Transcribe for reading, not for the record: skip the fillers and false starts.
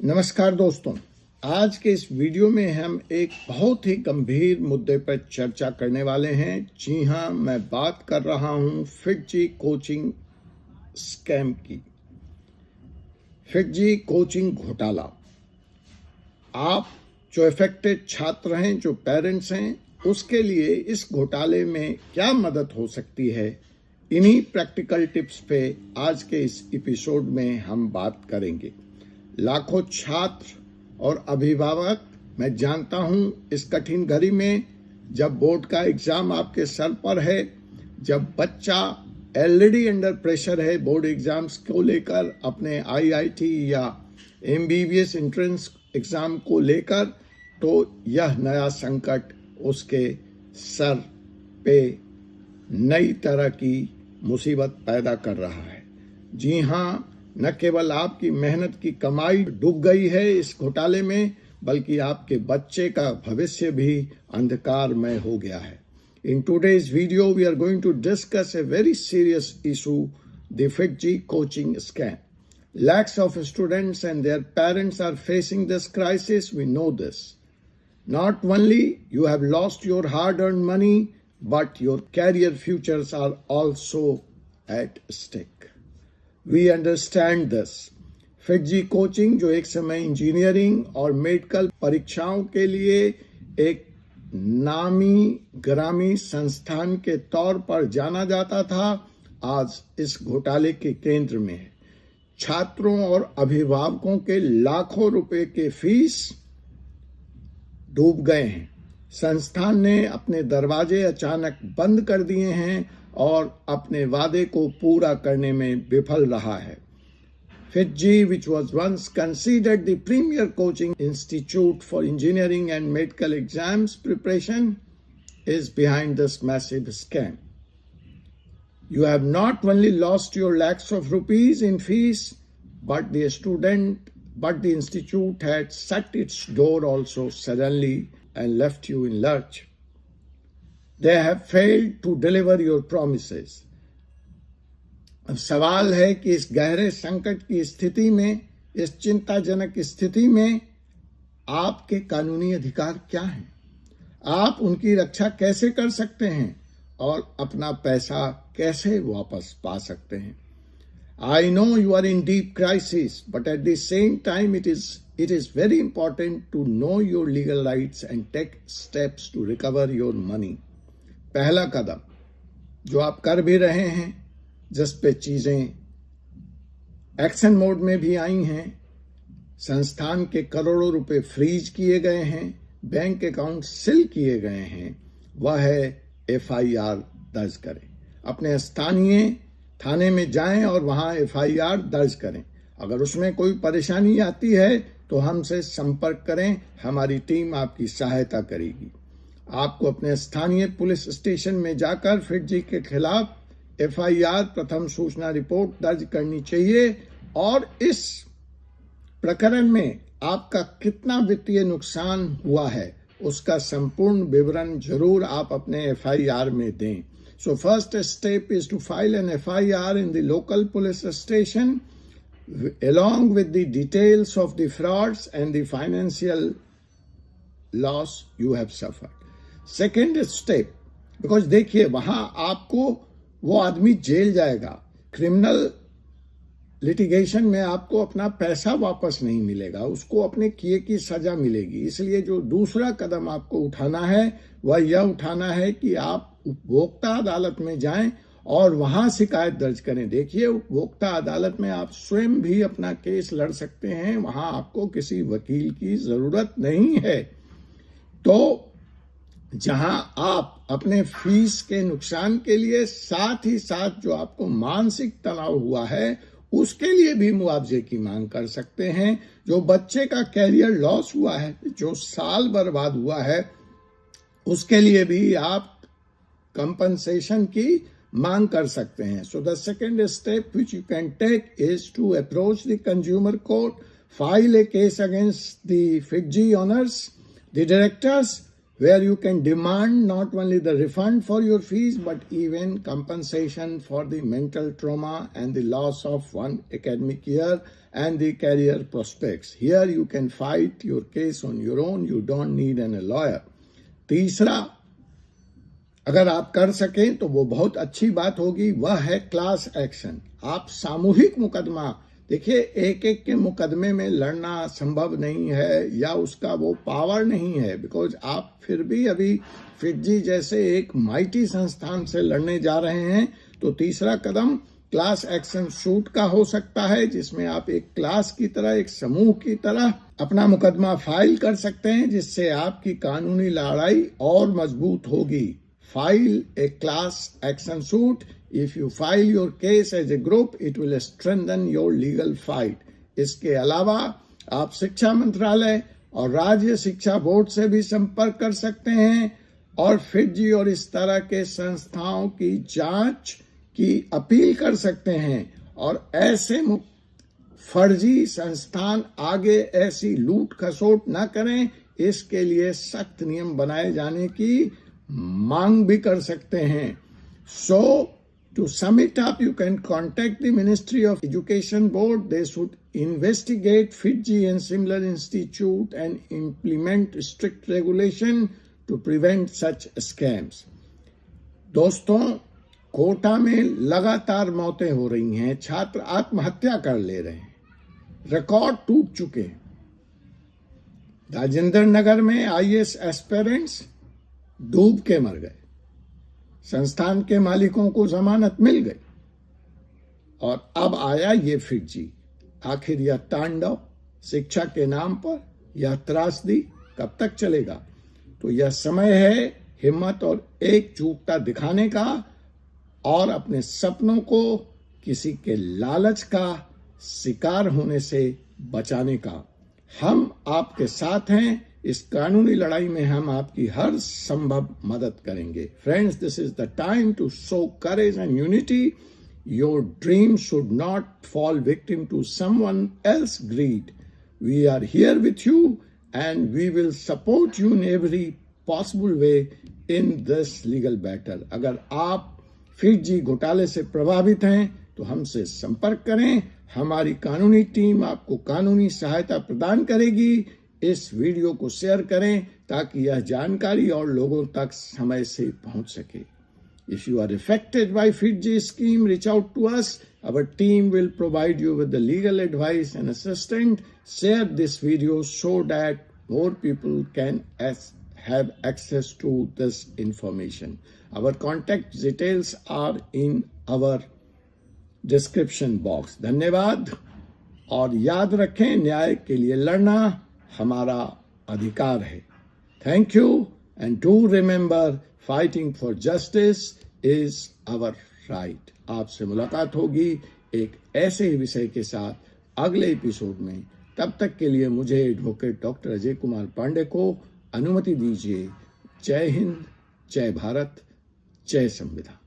नमस्कार दोस्तों, आज के इस वीडियो में हम एक बहुत ही गंभीर मुद्दे पर चर्चा करने वाले हैं। जी हाँ, मैं बात कर रहा हूं फिटजी कोचिंग स्कैम की। फिटजी कोचिंग घोटाला। आप जो अफेक्टेड छात्र हैं, जो पेरेंट्स हैं, उसके लिए इस घोटाले में क्या मदद हो सकती है, इन्हीं प्रैक्टिकल टिप्स पे आज के इस एपिसोड में हम बात करेंगे। लाखों छात्र और अभिभावक, मैं जानता हूं इस कठिन घड़ी में जब बोर्ड का एग्जाम आपके सर पर है, जब बच्चा ऑलरेडी अंडर प्रेशर है बोर्ड एग्जाम्स को लेकर, अपने आईआईटी या एमबीबीएस एंट्रेंस एग्जाम को लेकर, तो यह नया संकट उसके सर पे नई तरह की मुसीबत पैदा कर रहा है। जी हाँ, न केवल आपकी मेहनत की कमाई डूब गई है इस घोटाले में, बल्कि आपके बच्चे का भविष्य भी अंधकारमय हो गया है। In today's video, we are going to discuss a very serious issue, the FITGI coaching scam. Lakhs of students and their parents are facing this crisis. We know this. Not only you have lost your hard-earned money, but your career futures are also at stake. We understand this. FIITJEE coaching, जो एक समय engineering और medical परीक्षाओं के लिए एक नामी ग्रामी संस्थान के तौर पर जाना जाता था, आज इस घोटाले के केंद्र में है। छात्रों और अभिभावकों के लाखों रुपए के फीस डूब गए हैं। संस्थान ने अपने दरवाजे अचानक बंद कर दिए हैं और अपने वादे को पूरा करने में विफल रहा है। FITGI, which was once considered the premier coaching institute for engineering and medical exams preparation, is behind this massive scam. You have not only lost your lakhs of rupees in fees, but the institute had shut its door also suddenly and left you in lurch. They have failed to deliver your promises. अब सवाल है कि इस गहरे संकट की स्थिति में, इस चिंताजनक स्थिति में आपके कानूनी अधिकार क्या हैं? आप उनकी रक्षा कैसे कर सकते हैं और अपना पैसा कैसे वापस पा सकते हैं? I know you are in deep crisis, but at the same time it is very important to know your legal rights and take steps to recover your money. पहला कदम जो आप कर भी रहे हैं, जिस पे चीजें एक्शन मोड में भी आई हैं, संस्थान के करोड़ों रुपए फ्रीज किए गए हैं, बैंक अकाउंट सील किए गए हैं, वह है एफआईआर दर्ज करें। अपने स्थानीय थाने में जाएं और वहां एफआईआर दर्ज करें। अगर उसमें कोई परेशानी आती है तो हमसे संपर्क करें, हमारी टीम आपकी सहायता करेगी। आपको अपने स्थानीय पुलिस स्टेशन में जाकर फिटजी के खिलाफ एफआईआर, प्रथम सूचना रिपोर्ट दर्ज करनी चाहिए और इस प्रकरण में आपका कितना वित्तीय नुकसान हुआ है उसका संपूर्ण विवरण जरूर आप अपने एफआईआर में दें। So first step is to file an FIR in the local police station along with the details of the frauds and the financial loss you have suffered. Second step, because देखिए वहां आपको वो आदमी jail जाएगा, criminal litigation में आपको अपना पैसा वापस नहीं मिलेगा, उसको अपने किए की सजा मिलेगी। इसलिए जो दूसरा कदम आपको उठाना है वह यह उठाना है कि आप उपभोक्ता अदालत में जाएं और वहां शिकायत दर्ज करें। देखिए, उपभोक्ता अदालत में आप स्वयं भी अपना केस लड़ सकते हैं, वहां आपको किसी वकील की जरूरत नहीं है। तो जहां आप अपने फीस के नुकसान के लिए, साथ ही साथ जो आपको मानसिक तनाव हुआ है उसके लिए भी मुआवजे की मांग कर सकते हैं। जो बच्चे का कैरियर लॉस हुआ है, जो साल बर्बाद हुआ है, उसके लिए भी आप कंपनसेशन की मांग कर सकते हैं। So the second step which you can take is to approach the consumer court, file a case against the FIITJEE owners, the directors, where you can demand not only the refund for your fees but even compensation for the mental trauma and the loss of one academic year and the career prospects. Here you can fight your case on your own. You don't need a lawyer. तीसरा, अगर आप कर सकें तो वो बहुत अच्छी बात होगी, वह है क्लास एक्शन। आप सामूहिक मुकदमा, देखिए एक एक के मुकदमे में लड़ना संभव नहीं है या उसका वो पावर नहीं है, बिकॉज आप फिर भी अभी फिजी जैसे एक माइटी संस्थान से लड़ने जा रहे हैं। तो तीसरा कदम क्लास एक्शन सूट का हो सकता है, जिसमें आप एक क्लास की तरह, एक समूह की तरह अपना मुकदमा फाइल कर सकते हैं, जिससे आपकी कानूनी लड़ाई और मजबूत होगी। File A class action suit. If you file your case as a group, it will strengthen your legal fight. इसके अलावा आप शिक्षा मंत्रालय और राज्य शिक्षा बोर्ड से भी संपर्क कर सकते हैं और फिजी और इस तरह के संस्थाओं की जांच की अपील कर सकते हैं, और ऐसे फर्जी संस्थान आगे ऐसी लूट खसोट न करें, इसके लिए सख्त नियम बनाए जाने की मांग भी कर सकते हैं। To sum it up, you can contact the Ministry of Education Board. They should investigate Fiji and similar institute and implement strict regulation to prevent such scams. दोस्तों, कोटा में लगातार मौतें हो रही हैं, छात्र आत्महत्या कर ले रहे हैं, रिकॉर्ड टूट चुके हैं। राजेंद्र नगर में IAS एस्पिरेंट्स डूब के मर गए, संस्थान के मालिकों को जमानत मिल गई, और अब आया ये फिजी। आखिर यह तांडव शिक्षा के नाम पर, यह त्रासदी कब तक चलेगा? तो यह समय है हिम्मत और एकजुटता दिखाने का और अपने सपनों को किसी के लालच का शिकार होने से बचाने का। हम आपके साथ हैं, इस कानूनी लड़ाई में हम आपकी हर संभव मदद करेंगे। Friends, this is the time to show courage and unity. Your dream should not fall victim to someone else greed. We are here with you and we will support you in every possible way in this legal battle. अगर आप Fiji घोटाले से प्रभावित हैं तो हमसे संपर्क करें। हमारी कानूनी टीम आपको कानूनी सहायता प्रदान करेगी। इस वीडियो को शेयर करें ताकि यह जानकारी और लोगों तक समय से पहुंच सके। If you are affected by Fiji scheme, reach out to us. Our team will provide you with the legal advice and assistance. Share this video so that more people can have access to this information. Our contact details are in our description box. धन्यवाद, और याद रखें, न्याय के लिए लड़ना हमारा अधिकार है। Thank you, and do remember, fighting for justice is our right. आपसे मुलाकात होगी एक ऐसे ही विषय के साथ अगले एपिसोड में। तब तक के लिए मुझे एडवोकेट डॉक्टर अजय कुमार पांडे को अनुमति दीजिए। जय हिंद, जय भारत, जय संविधान।